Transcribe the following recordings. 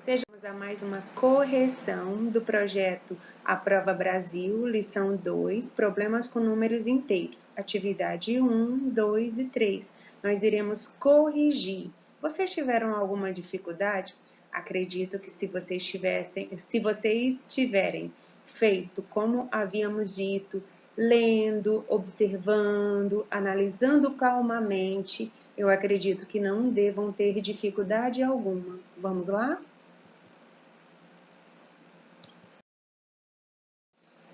Sejamos a mais uma correção do projeto A Prova Brasil, lição 2, problemas com números inteiros, atividade 1, 2 e 3. Nós iremos corrigir. Vocês tiveram alguma dificuldade? Acredito que se vocês tiverem feito como havíamos dito, lendo, observando, analisando calmamente, eu acredito que não devam ter dificuldade alguma. Vamos lá?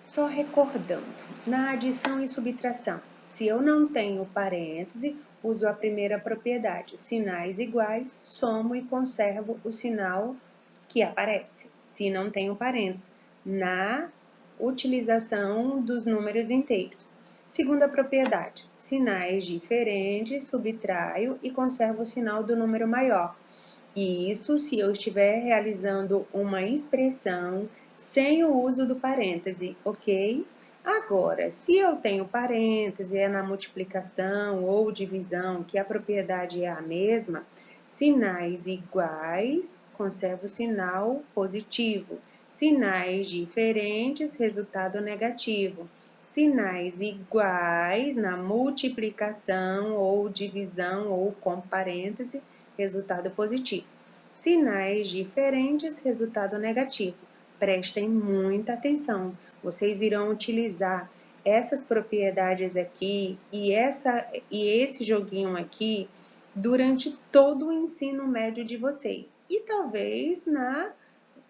Só recordando, na adição e subtração, se eu não tenho parêntese, uso a primeira propriedade, sinais iguais, somo e conservo o sinal que aparece. Se não tenho parêntese, na utilização dos números inteiros. Segunda propriedade, sinais diferentes, subtraio e conservo o sinal do número maior. E isso se eu estiver realizando uma expressão sem o uso do parêntese, ok? Agora, se eu tenho parêntese, é na multiplicação ou divisão, que a propriedade é a mesma, sinais iguais, conservo o sinal positivo. Sinais diferentes, resultado negativo. Sinais iguais na multiplicação ou divisão ou com parêntese, resultado positivo. Sinais diferentes, resultado negativo. Prestem muita atenção. Vocês irão utilizar essas propriedades aqui e esse joguinho aqui durante todo o ensino médio de vocês. E talvez na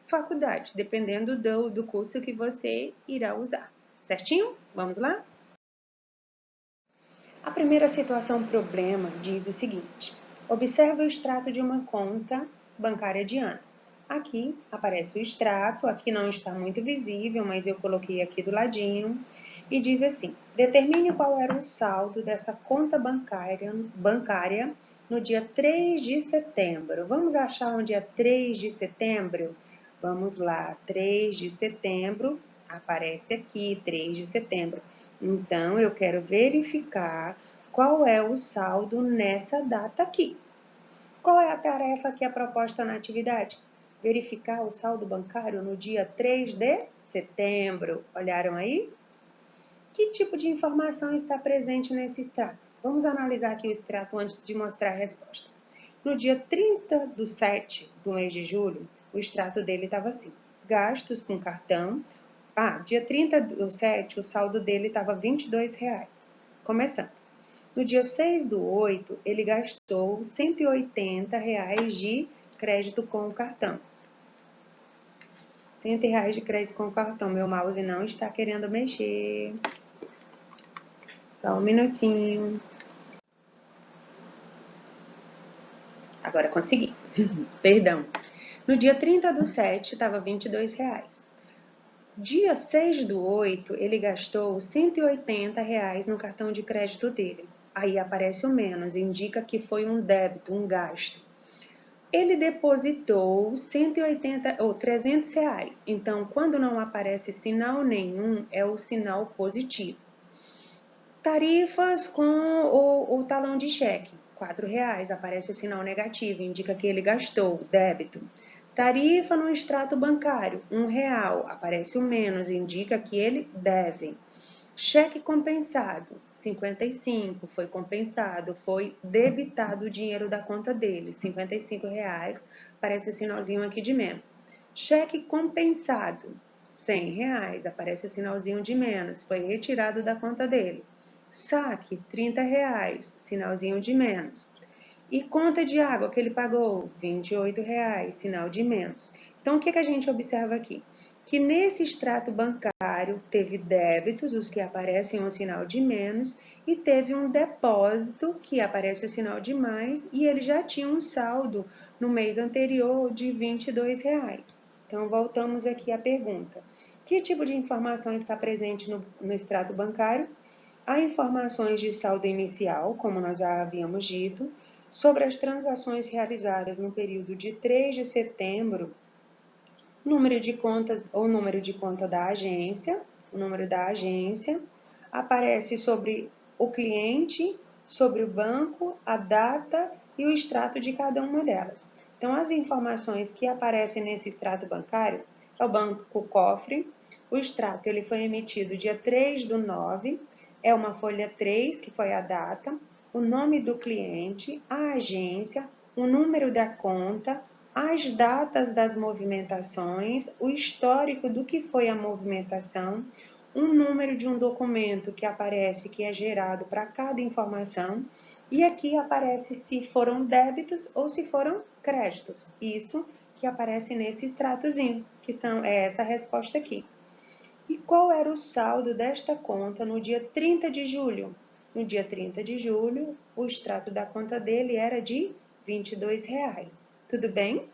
faculdade, dependendo do curso que você irá usar. Certinho? Vamos lá? A primeira situação problema diz o seguinte: observe o extrato de uma conta bancária de ano. Aqui aparece o extrato, aqui não está muito visível, mas eu coloquei aqui do ladinho, e diz assim: determine qual era o saldo dessa conta bancária no dia 3 de setembro. Vamos achar o dia 3 de setembro? Vamos lá, 3 de setembro, aparece aqui, 3 de setembro. Então, eu quero verificar qual é o saldo nessa data aqui. Qual é a tarefa que é proposta na atividade? Verificar o saldo bancário no dia 3 de setembro. Olharam aí? Que tipo de informação está presente nesse extrato? Vamos analisar aqui o extrato antes de mostrar a resposta. No dia 30/7 do mês de julho, o extrato dele estava assim: gastos com cartão. Dia 30/7, o saldo dele estava R$ 22,00. Começando. No dia 6/8, ele gastou R$ 180,00 de crédito com o cartão. R$ 100,00 de crédito com o cartão. Meu mouse não está querendo mexer. Só um minutinho. Agora consegui. Perdão. No dia 30/7, estava R$ 22,00. Dia 6/8, ele gastou R$ 180,00 no cartão de crédito dele. Aí aparece o menos, indica que foi um débito, um gasto. Ele depositou 180 ou R$ 300,00. Então, quando não aparece sinal nenhum, é o sinal positivo. Tarifas com o talão de cheque, R$ 4,00, aparece o sinal negativo, indica que ele gastou, débito. Tarifa no extrato bancário, R$ 1,00, aparece o menos, indica que ele deve. Cheque compensado, 55, foi compensado, foi debitado o dinheiro da conta dele, R$ 55,00, aparece o sinalzinho aqui de menos. Cheque compensado, R$ 100,00, aparece o sinalzinho de menos, foi retirado da conta dele. Saque, R$ 30,00, sinalzinho de menos. E conta de água que ele pagou, R$ 28,00, sinal de menos. Então, o que a gente observa aqui? Que nesse extrato bancário teve débitos, os que aparecem o sinal de menos, e teve um depósito, que aparece o sinal de mais, e ele já tinha um saldo no mês anterior de R$ 22,00. Então, voltamos aqui à pergunta. Que tipo de informação está presente no extrato bancário? Há informações de saldo inicial, como nós já havíamos dito, sobre as transações realizadas no período de 3 de setembro, número de contas ou número de conta da agência, o número da agência, aparece sobre o cliente, sobre o banco, a data e o extrato de cada uma delas. Então, as informações que aparecem nesse extrato bancário é o banco cofre. O extrato ele foi emitido dia 3/9, é uma folha 3, que foi a data, o nome do cliente, a agência, o número da conta, as datas das movimentações, o histórico do que foi a movimentação, um número de um documento que aparece, que é gerado para cada informação, e aqui aparece se foram débitos ou se foram créditos. Isso que aparece nesse extratozinho, que é essa resposta aqui. E qual era o saldo desta conta no dia 30 de julho? No dia 30 de julho, o extrato da conta dele era de R$ 22. Tudo bem?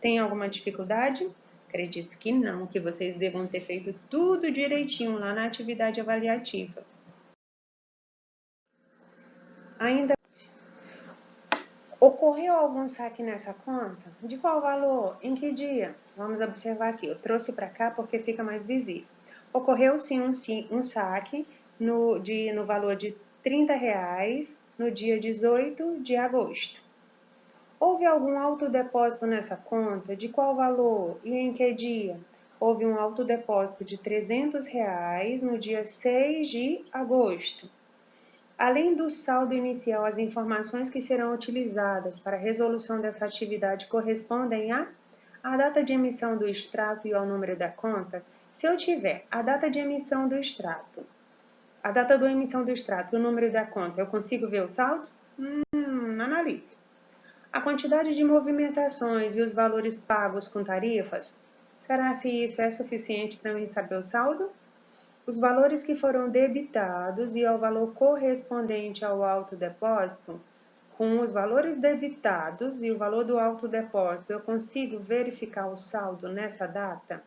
Tem alguma dificuldade? Acredito que não, que vocês devam ter feito tudo direitinho lá na atividade avaliativa. Ainda ocorreu algum saque nessa conta? De qual valor? Em que dia? Vamos observar aqui. Eu trouxe para cá porque fica mais visível. Ocorreu sim um saque no valor de R$ 30 no dia 18 de agosto. Houve algum autodepósito nessa conta? De qual valor e em que dia? Houve um autodepósito de R$ 300 no dia 6 de agosto. Além do saldo inicial, as informações que serão utilizadas para a resolução dessa atividade correspondem à data de emissão do extrato e ao número da conta. Se eu tiver a data de emissão do extrato, a data da emissão do extrato e o número da conta, eu consigo ver o saldo? Analise. A quantidade de movimentações e os valores pagos com tarifas, será se isso é suficiente para mim saber o saldo? Os valores que foram debitados e ao valor correspondente ao autodepósito, com os valores debitados e o valor do autodepósito, eu consigo verificar o saldo nessa data?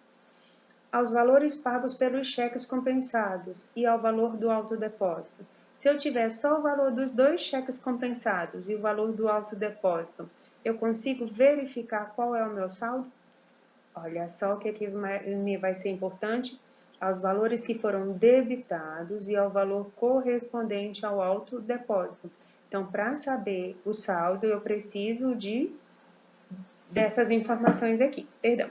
Aos valores pagos pelos cheques compensados e ao valor do autodepósito. Se eu tiver só o valor dos dois cheques compensados e o valor do autodepósito, eu consigo verificar qual é o meu saldo? Olha só o que aqui vai ser importante. Aos valores que foram debitados e ao valor correspondente ao autodepósito. Então, para saber o saldo, eu preciso dessas informações aqui. Perdão.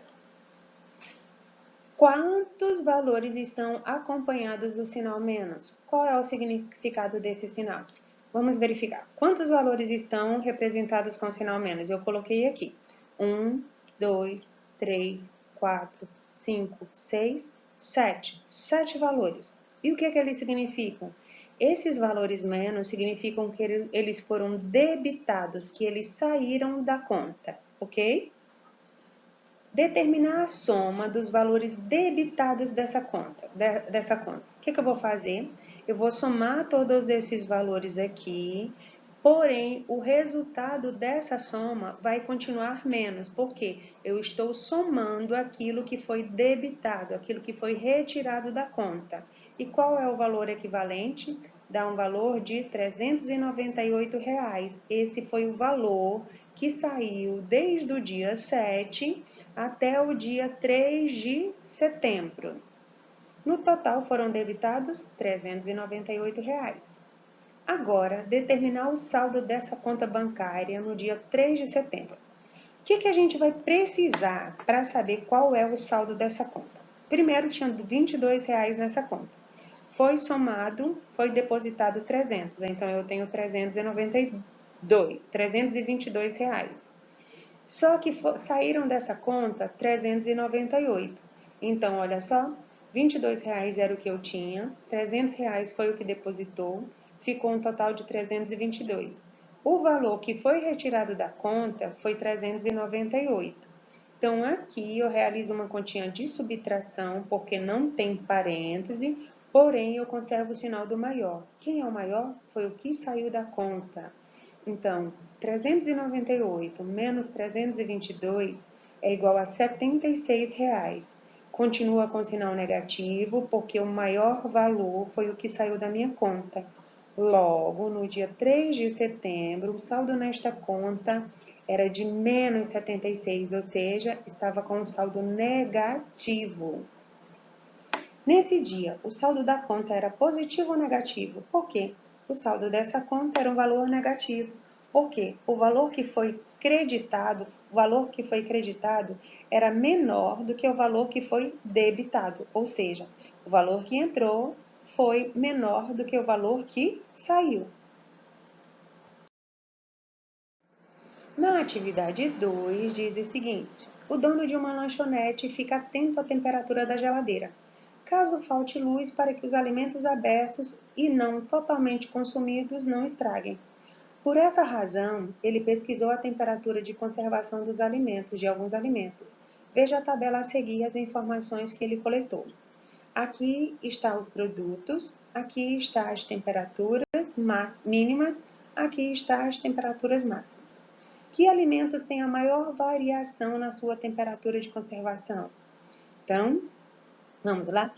Quantos valores estão acompanhados do sinal menos? Qual é o significado desse sinal? Vamos verificar. Quantos valores estão representados com o sinal menos? Eu coloquei aqui. 1, 2, 3, 4, 5, 6, 7. 7 valores. E o que eles significam? Esses valores menos significam que eles foram debitados, que eles saíram da conta, ok? Determinar a soma dos valores debitados dessa conta. O que eu vou fazer? Eu vou somar todos esses valores aqui, porém, o resultado dessa soma vai continuar menos, porque eu estou somando aquilo que foi debitado, aquilo que foi retirado da conta. E qual é o valor equivalente? Dá um valor de R$ 398. Esse foi o valor que saiu desde o dia 7 até o dia 3 de setembro. No total foram debitados R$ 398. Agora, determinar o saldo dessa conta bancária no dia 3 de setembro. O que a gente vai precisar para saber qual é o saldo dessa conta? Primeiro, tinha R$ 22 nessa conta. Foi somado, foi depositado 300, então eu tenho 322 reais. Só que saíram dessa conta 398. Então, olha só, R$ 22 era o que eu tinha, R$ 300 foi o que depositou, ficou um total de 322. O valor que foi retirado da conta foi 398. Então, aqui eu realizo uma continha de subtração, porque não tem parêntese, porém eu conservo o sinal do maior. Quem é o maior? Foi o que saiu da conta. Então, 398 menos 322 é igual a R$ 76. Continua com sinal negativo, porque o maior valor foi o que saiu da minha conta. Logo, no dia 3 de setembro, o saldo nesta conta era de menos 76, ou seja, estava com um saldo negativo. Nesse dia, o saldo da conta era positivo ou negativo? Por quê? O saldo dessa conta era um valor negativo. Por quê? O valor que foi creditado, o valor que foi creditado era menor do que o valor que foi debitado, ou seja, o valor que entrou foi menor do que o valor que saiu. Na atividade 2, diz o seguinte: o dono de uma lanchonete fica atento à temperatura da geladeira, caso falte luz para que os alimentos abertos e não totalmente consumidos não estraguem. Por essa razão, ele pesquisou a temperatura de conservação dos alimentos, de alguns alimentos. Veja a tabela a seguir as informações que ele coletou. Aqui estão os produtos, aqui estão as temperaturas mínimas, aqui estão as temperaturas máximas. Que alimentos têm a maior variação na sua temperatura de conservação? Então, vamos lá?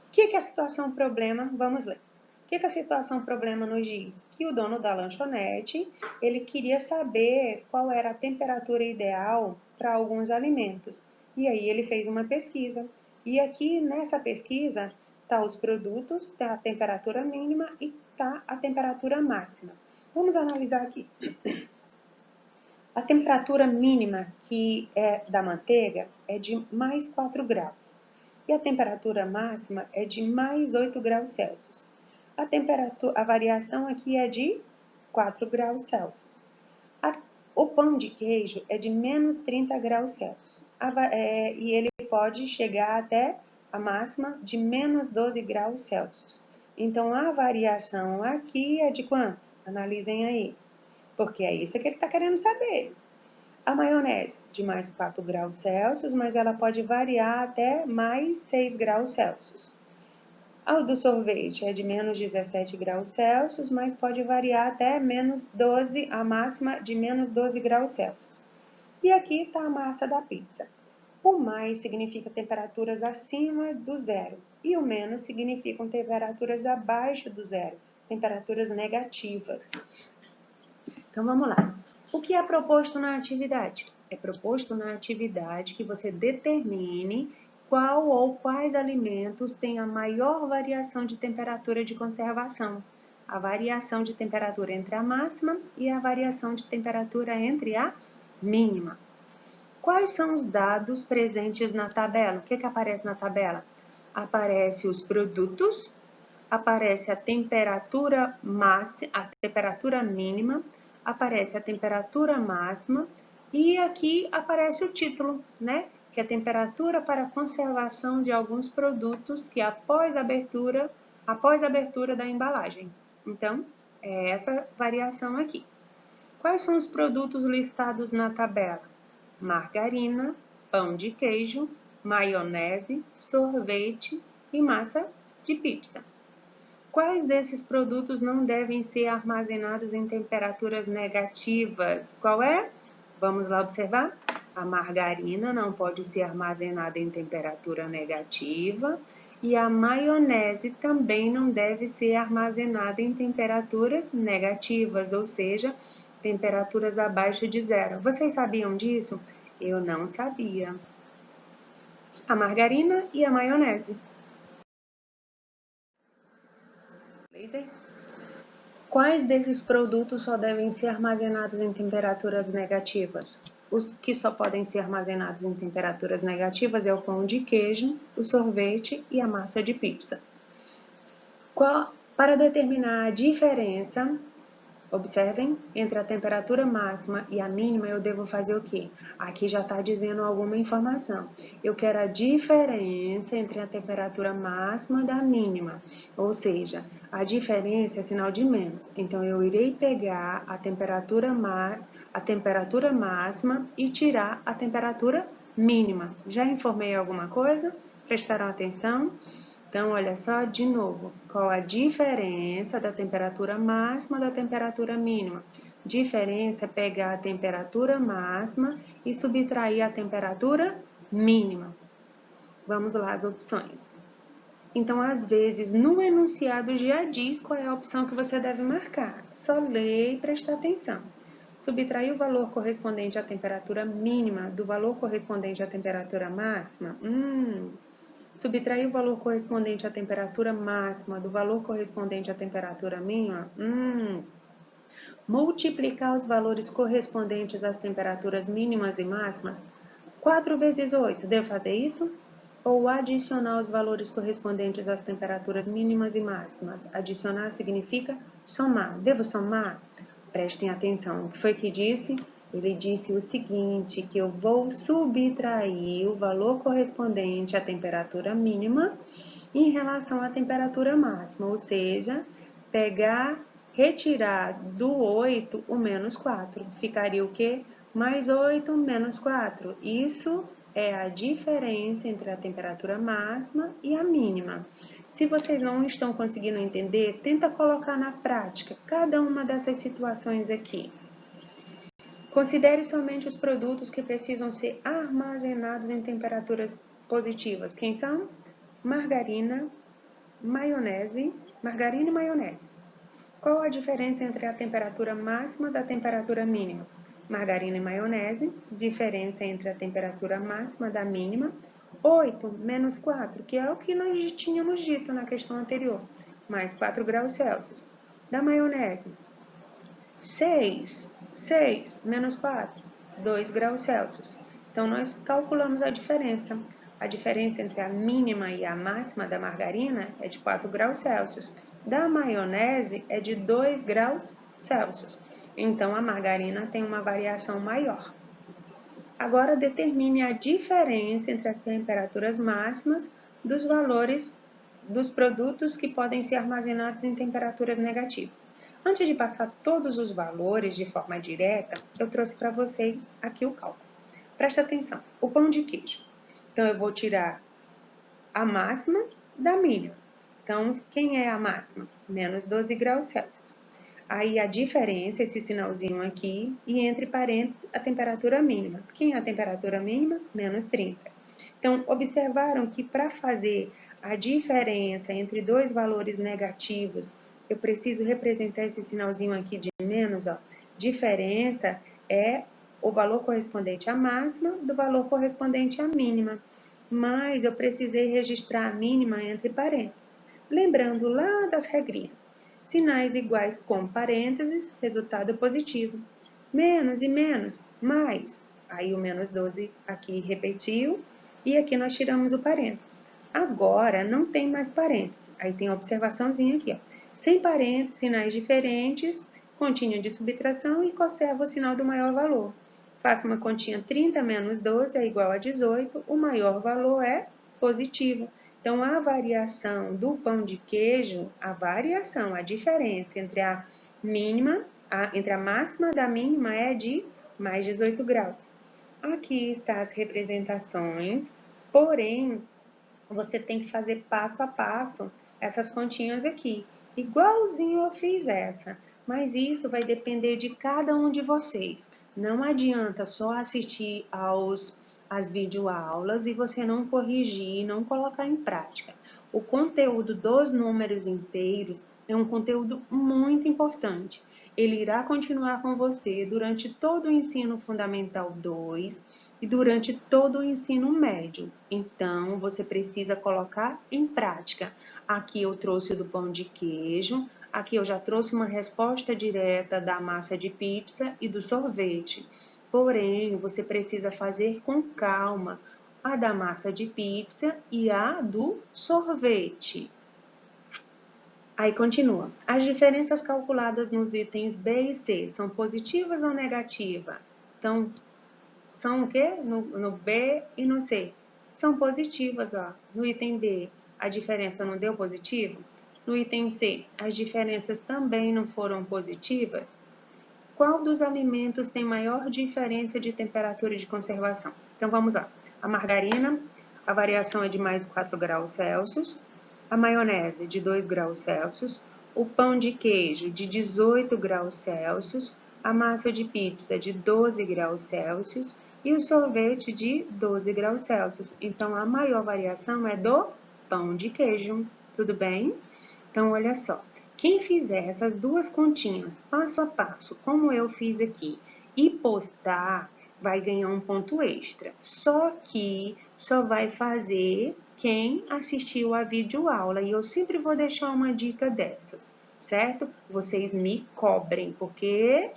O que é a situação problema? Vamos ler. O que a situação problema nos diz? Que o dono da lanchonete, ele queria saber qual era a temperatura ideal para alguns alimentos. E aí ele fez uma pesquisa. E aqui nessa pesquisa tá os produtos, tá a temperatura mínima e tá a temperatura máxima. Vamos analisar aqui. A temperatura mínima, que é da manteiga, é de mais 4 graus. E a temperatura máxima é de mais 8 graus Celsius. A variação aqui é de 4 graus Celsius. O pão de queijo é de menos 30 graus Celsius. E ele pode chegar até a máxima de menos 12 graus Celsius. Então, a variação aqui é de quanto? Analisem aí, porque é isso que ele está querendo saber. A maionese, de mais 4 graus Celsius, mas ela pode variar até mais 6 graus Celsius. O do sorvete é de menos 17 graus Celsius, mas pode variar até menos 12, a máxima de menos 12 graus Celsius. E aqui está a massa da pizza. O mais significa temperaturas acima do zero e o menos significam temperaturas abaixo do zero, temperaturas negativas. Então vamos lá. O que é proposto na atividade? É proposto na atividade que você determine qual ou quais alimentos têm a maior variação de temperatura de conservação. A variação de temperatura entre a máxima e a variação de temperatura entre a mínima. Quais são os dados presentes na tabela? O que aparece na tabela? Aparece os produtos, aparece a temperatura máxima, a temperatura mínima, aparece a temperatura máxima e aqui aparece o título, né? Que é a temperatura para conservação de alguns produtos que após a abertura da embalagem. Então, é essa variação aqui. Quais são os produtos listados na tabela? Margarina, pão de queijo, maionese, sorvete e massa de pizza. Quais desses produtos não devem ser armazenados em temperaturas negativas? Qual é? Vamos lá observar. A margarina não pode ser armazenada em temperatura negativa e a maionese também não deve ser armazenada em temperaturas negativas, ou seja, temperaturas abaixo de zero. Vocês sabiam disso? Eu não sabia. A margarina e a maionese. Quais desses produtos só devem ser armazenados em temperaturas negativas? Os que só podem ser armazenados em temperaturas negativas é o pão de queijo, o sorvete e a massa de pizza. Para determinar a diferença, observem, entre a temperatura máxima e a mínima, eu devo fazer o quê? Aqui já está dizendo alguma informação. Eu quero a diferença entre a temperatura máxima e da mínima, ou seja, a diferença é sinal de menos. Então, eu irei pegar a temperatura máxima e tirar a temperatura mínima. Já informei alguma coisa? Prestaram atenção? Então, olha só de novo, qual a diferença da temperatura máxima da temperatura mínima? Diferença é pegar a temperatura máxima e subtrair a temperatura mínima. Vamos lá as opções. Então, às vezes, no enunciado já diz qual é a opção que você deve marcar. Só ler e prestar atenção. Subtrair o valor correspondente à temperatura mínima do valor correspondente à temperatura máxima? Subtrair o valor correspondente à temperatura máxima do valor correspondente à temperatura mínima? multiplicar os valores correspondentes às temperaturas mínimas e máximas? 4 vezes 8, devo fazer isso? Ou adicionar os valores correspondentes às temperaturas mínimas e máximas? Adicionar significa somar. Devo somar? Prestem atenção. O que foi que disse? Ele disse o seguinte, que eu vou subtrair o valor correspondente à temperatura mínima em relação à temperatura máxima, ou seja, retirar do 8 o menos 4. Ficaria o quê? Mais 8 menos 4. Isso é a diferença entre a temperatura máxima e a mínima. Se vocês não estão conseguindo entender, tenta colocar na prática cada uma dessas situações aqui. Considere somente os produtos que precisam ser armazenados em temperaturas positivas. Quem são? Margarina e maionese. Qual a diferença entre a temperatura máxima da temperatura mínima? Margarina e maionese, diferença entre a temperatura máxima da mínima, 8 menos 4, que é o que nós tínhamos dito na questão anterior, mais 4 graus Celsius. Da maionese, 6 menos 4, 2 graus Celsius. Então, nós calculamos a diferença. A diferença entre a mínima e a máxima da margarina é de 4 graus Celsius. Da maionese é de 2 graus Celsius. Então, a margarina tem uma variação maior. Agora, determine a diferença entre as temperaturas máximas dos valores dos produtos que podem ser armazenados em temperaturas negativas. Antes de passar todos os valores de forma direta, eu trouxe para vocês aqui o cálculo. Presta atenção, o pão de queijo. Então, eu vou tirar a máxima da mínima. Então, quem é a máxima? Menos 12 graus Celsius. Aí, a diferença, esse sinalzinho aqui, e entre parênteses, a temperatura mínima. Quem é a temperatura mínima? Menos 30. Então, observaram que para fazer a diferença entre dois valores negativos, eu preciso representar esse sinalzinho aqui de menos, ó. Diferença é o valor correspondente à máxima do valor correspondente à mínima. Mas eu precisei registrar a mínima entre parênteses. Lembrando lá das regrinhas. Sinais iguais com parênteses, resultado positivo. Menos e menos, mais. Aí o menos 12 aqui repetiu e aqui nós tiramos o parênteses. Agora não tem mais parênteses. Aí tem a observaçãozinha aqui, ó. Sem parênteses, sinais diferentes, continha de subtração e conserva o sinal do maior valor. Faça uma continha, 30 menos 12 é igual a 18, o maior valor é positivo. Então, a variação do pão de queijo, a diferença entre a mínima, entre a máxima da mínima é de mais 18 graus. Aqui estão as representações, porém, você tem que fazer passo a passo essas continhas aqui. Igualzinho eu fiz essa, mas isso vai depender de cada um de vocês. Não adianta só assistir às videoaulas e você não corrigir, não colocar em prática. O conteúdo dos números inteiros é um conteúdo muito importante. Ele irá continuar com você durante todo o ensino fundamental 2 e durante todo o ensino médio. Então, você precisa colocar em prática. Aqui eu trouxe o do pão de queijo, aqui eu já trouxe uma resposta direta da massa de pizza e do sorvete. Porém, você precisa fazer com calma a da massa de pizza e a do sorvete. Aí continua. As diferenças calculadas nos itens B e C são positivas ou negativas? Então, são o quê? No B e no C. São positivas, ó. No item B, a diferença não deu positivo? No item C, as diferenças também não foram positivas? Qual dos alimentos tem maior diferença de temperatura e de conservação? Então, vamos lá. A margarina, a variação é de mais 4 graus Celsius. A maionese, de 2 graus Celsius. O pão de queijo, de 18 graus Celsius. A massa de pizza, de 12 graus Celsius. E o sorvete, de 12 graus Celsius. Então, a maior variação é do pão de queijo. Tudo bem? Então, olha só. Quem fizer essas duas continhas passo a passo, como eu fiz aqui, e postar, vai ganhar um ponto extra. Só que só vai fazer quem assistiu a videoaula. E eu sempre vou deixar uma dica dessas. certo? Vocês me cobrem, porque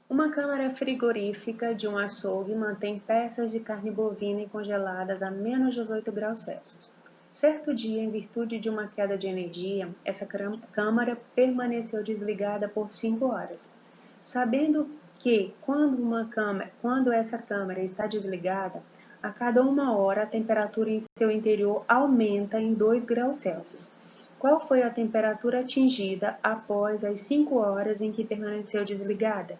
uma câmara frigorífica de um açougue mantém peças de carne bovina congeladas a menos 18 graus Celsius. Certo dia, em virtude de uma queda de energia, essa câmara permaneceu desligada por 5 horas. Sabendo que quando essa câmara está desligada, a cada 1 hora a temperatura em seu interior aumenta em 2 graus Celsius. Qual foi a temperatura atingida após as 5 horas em que permaneceu desligada?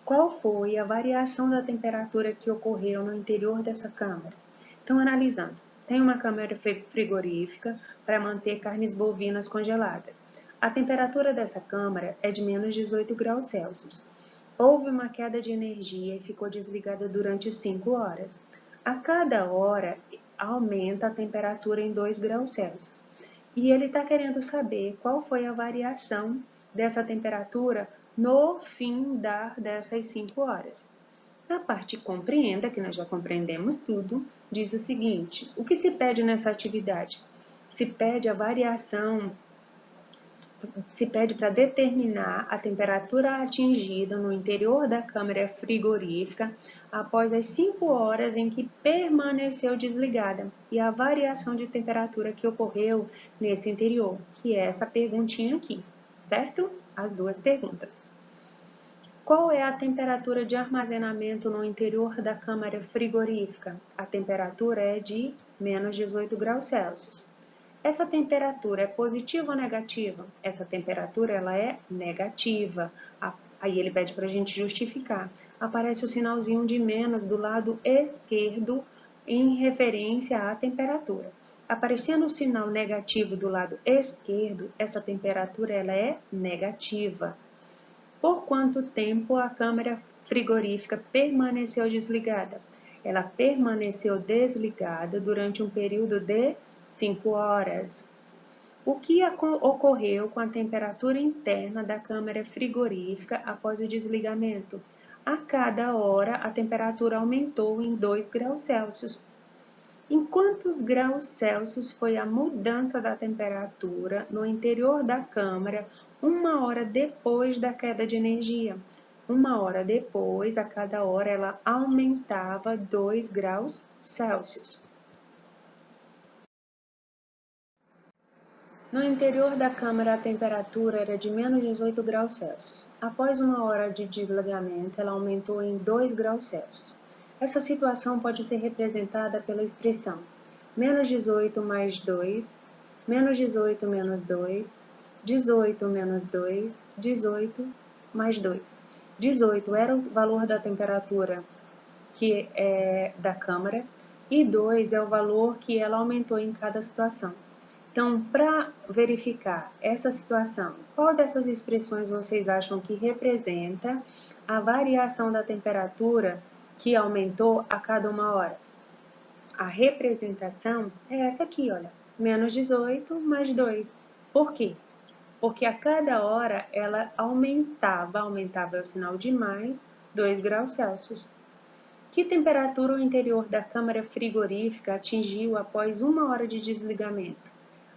Qual foi a variação da temperatura que ocorreu no interior dessa câmara? Então, analisando, tem uma câmara frigorífica para manter carnes bovinas congeladas. A temperatura dessa câmara é de menos 18 graus Celsius. Houve uma queda de energia e ficou desligada durante 5 horas. A cada hora aumenta a temperatura em 2 graus Celsius. E ele está querendo saber qual foi a variação dessa temperatura no fim dessas 5 horas. Na parte compreenda, que nós já compreendemos tudo, diz o seguinte: o que se pede nessa atividade? Se pede a variação, se pede para determinar a temperatura atingida no interior da câmara frigorífica após as 5 horas em que permaneceu desligada e a variação de temperatura que ocorreu nesse interior, que é essa perguntinha aqui, certo? As duas perguntas. Qual é a temperatura de armazenamento no interior da câmara frigorífica? A temperatura é de menos 18 graus Celsius. Essa temperatura é positiva ou negativa? Essa temperatura ela é negativa. Aí ele pede para a gente justificar. Aparece o sinalzinho de menos do lado esquerdo em referência à temperatura. Aparecendo o sinal negativo do lado esquerdo, essa temperatura ela é negativa. Por quanto tempo a câmara frigorífica permaneceu desligada? Ela permaneceu desligada durante um período de 5 horas. O que ocorreu com a temperatura interna da câmara frigorífica após o desligamento? A cada hora, a temperatura aumentou em 2 graus Celsius. Em quantos graus Celsius foi a mudança da temperatura no interior da câmara 1 hora depois da queda de energia? 1 hora depois, a cada hora, ela aumentava 2 graus Celsius. No interior da câmara, a temperatura era de menos 18 graus Celsius. Após 1 hora de desligamento, ela aumentou em 2 graus Celsius. Essa situação pode ser representada pela expressão menos 18 mais 2, menos 18 menos 2, 18 menos 2, 18 mais 2. 18 era o valor da temperatura que é da câmara e 2 é o valor que ela aumentou em cada situação. Então, para verificar essa situação, qual dessas expressões vocês acham que representa a variação da temperatura que aumentou a cada 1 hora? A representação é essa aqui, olha, menos 18 mais 2. Por quê? Porque a cada hora ela aumentava é o sinal de mais, 2 graus Celsius. Que temperatura o interior da câmara frigorífica atingiu após 1 hora de desligamento?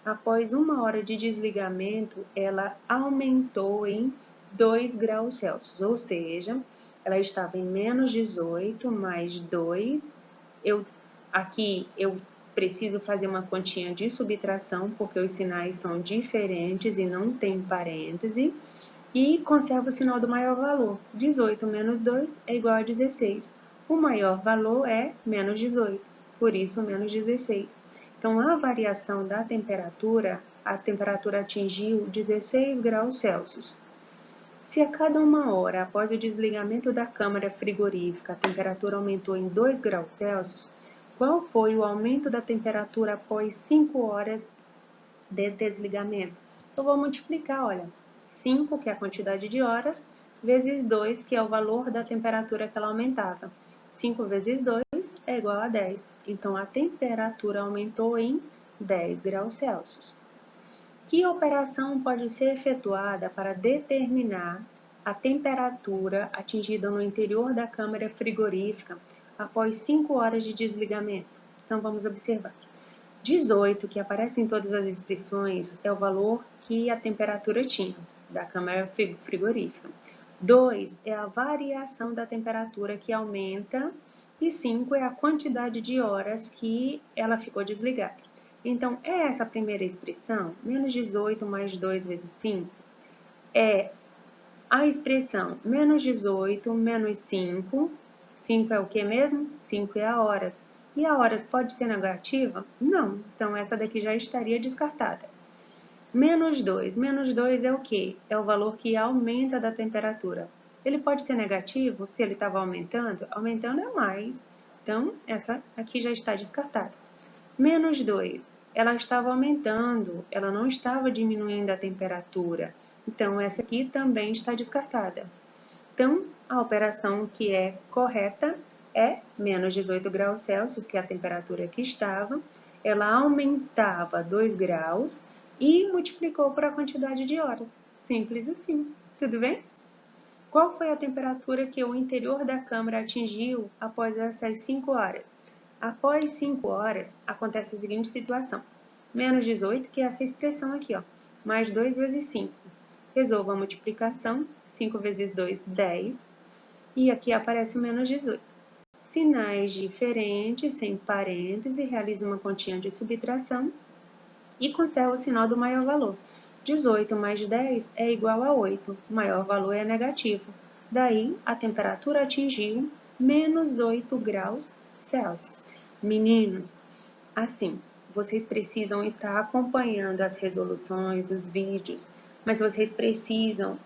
Após 1 hora de desligamento, ela aumentou em 2 graus Celsius, ou seja, ela estava em menos 18 mais 2. Aqui eu preciso fazer uma continha de subtração, porque os sinais são diferentes e não tem parêntese, e conservo o sinal do maior valor. 18 menos 2 é igual a 16. O maior valor é menos 18, por isso menos 16. Então, a variação da temperatura, a temperatura atingiu 16 graus Celsius. Se a cada 1 hora, após o desligamento da câmara frigorífica, a temperatura aumentou em 2 graus Celsius, qual foi o aumento da temperatura após 5 horas de desligamento? Eu vou multiplicar, olha, 5, que é a quantidade de horas, vezes 2, que é o valor da temperatura que ela aumentava. 5 vezes 2 é igual a 10. Então, a temperatura aumentou em 10 graus Celsius. Que operação pode ser efetuada para determinar a temperatura atingida no interior da câmara frigorífica após 5 horas de desligamento? Então, vamos observar. 18, que aparece em todas as expressões, é o valor que a temperatura tinha da câmara frigorífica. 2 é a variação da temperatura que aumenta e 5 é a quantidade de horas que ela ficou desligada. Então, essa primeira expressão, menos 18 mais 2 vezes 5, é a expressão menos 18 menos 5. 5 é o que mesmo? 5 é a horas. E a horas pode ser negativa? Não. Então, essa daqui já estaria descartada. Menos 2. Menos 2 é o quê? É o valor que aumenta da temperatura. Ele pode ser negativo se ele estava aumentando? Aumentando é mais. Então, essa aqui já está descartada. Menos 2. Ela estava aumentando, ela não estava diminuindo a temperatura. Então, essa aqui também está descartada. Então, a operação que é correta é menos 18 graus Celsius, que é a temperatura que estava. Ela aumentava 2 graus e multiplicou por a quantidade de horas. Simples assim. Tudo bem? Qual foi a temperatura que o interior da câmara atingiu após essas 5 horas? Após 5 horas, acontece a seguinte situação. Menos 18, que é essa expressão aqui, ó, mais 2 vezes 5. Resolva a multiplicação. 5 vezes 2, 10. E aqui aparece menos 18. Sinais diferentes, sem parêntese, realiza uma continha de subtração e conserva o sinal do maior valor. 18 mais 10 é igual a 8. O maior valor é negativo. Daí, a temperatura atingiu menos 8 graus Celsius. Meninos, assim, vocês precisam estar acompanhando as resoluções, os vídeos, mas vocês precisam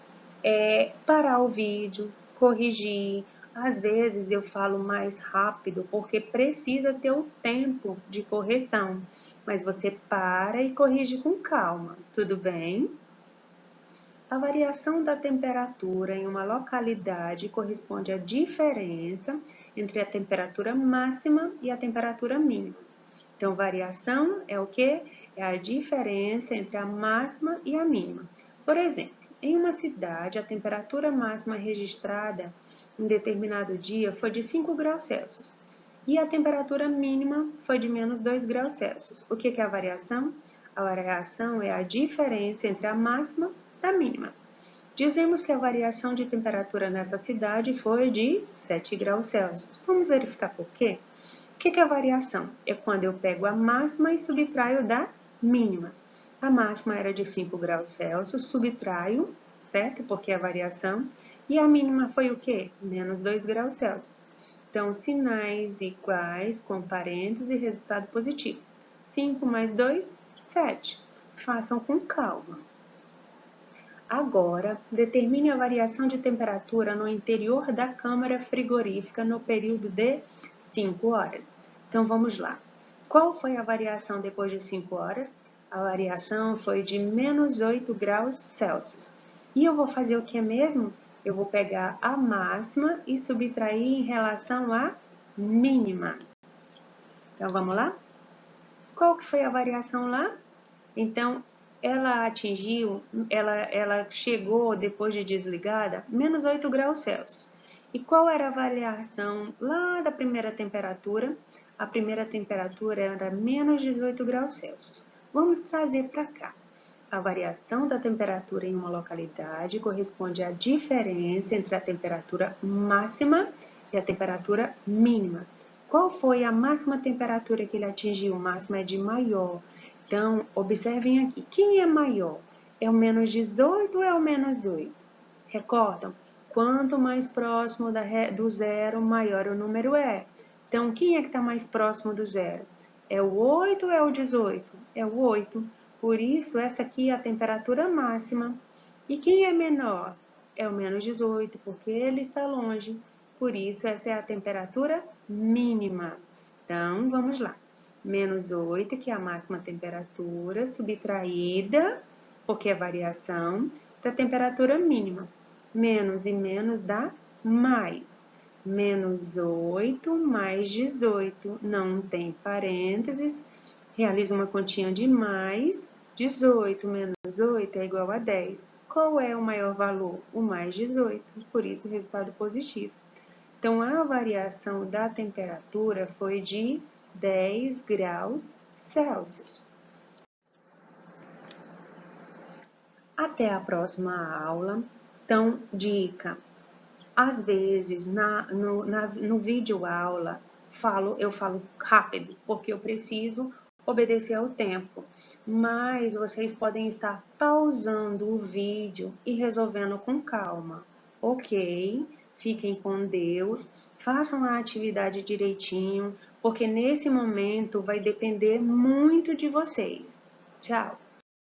parar o vídeo, corrigir. Às vezes eu falo mais rápido porque precisa ter o tempo de correção, mas você para e corrige com calma, tudo bem? A variação da temperatura em uma localidade corresponde à diferença entre a temperatura máxima e a temperatura mínima. Então, variação é o quê? É a diferença entre a máxima e a mínima. Por exemplo, em uma cidade, a temperatura máxima registrada em determinado dia foi de 5 graus Celsius e a temperatura mínima foi de menos 2 graus Celsius. O que é a variação? A variação é a diferença entre a máxima e a mínima. Dizemos que a variação de temperatura nessa cidade foi de 7 graus Celsius. Vamos verificar por quê? O que é a variação? É quando eu pego a máxima e subtraio da mínima. A máxima era de 5 graus Celsius, subtraio, certo? Porque é a variação. E a mínima foi o quê? Menos 2 graus Celsius. Então, sinais iguais, com parênteses e resultado positivo. 5 mais 2, 7. Façam com calma. Agora, determine a variação de temperatura no interior da câmara frigorífica no período de 5 horas. Então, vamos lá. Qual foi a variação depois de 5 horas? A variação foi de menos 8 graus Celsius. E eu vou fazer o que mesmo? Eu vou pegar a máxima e subtrair em relação à mínima. Então, vamos lá? Qual que foi a variação lá? Então, ela chegou, depois de desligada, menos 8 graus Celsius. E qual era a variação lá da primeira temperatura? A primeira temperatura era menos 18 graus Celsius. Vamos trazer para cá. A variação da temperatura em uma localidade corresponde à diferença entre a temperatura máxima e a temperatura mínima. Qual foi a máxima temperatura que ele atingiu? Máxima é de maior. Então, observem aqui, quem é maior? É o menos 18 ou é o menos 8? Recordam? Quanto mais próximo do zero, maior o número é. Então, quem é que está mais próximo do zero? É o 8 ou é o 18? É o 8. Por isso, essa aqui é a temperatura máxima. E quem é menor? É o menos 18, porque ele está longe. Por isso, essa é a temperatura mínima. Então, vamos lá. Menos 8, que é a máxima temperatura, subtraída, porque é variação, da temperatura mínima. Menos e menos dá mais. Menos 8 mais 18. Não tem parênteses. Realiza uma continha de mais. 18 menos 8 é igual a 10. Qual é o maior valor? O mais 18. Por isso, o resultado positivo. Então, a variação da temperatura foi de 10 graus Celsius. Até a próxima aula. Então, dica. Às vezes, no vídeo aula, eu falo rápido, porque eu preciso obedecer ao tempo. Mas vocês podem estar pausando o vídeo e resolvendo com calma. Ok? Fiquem com Deus. Façam a atividade direitinho, porque nesse momento vai depender muito de vocês. Tchau!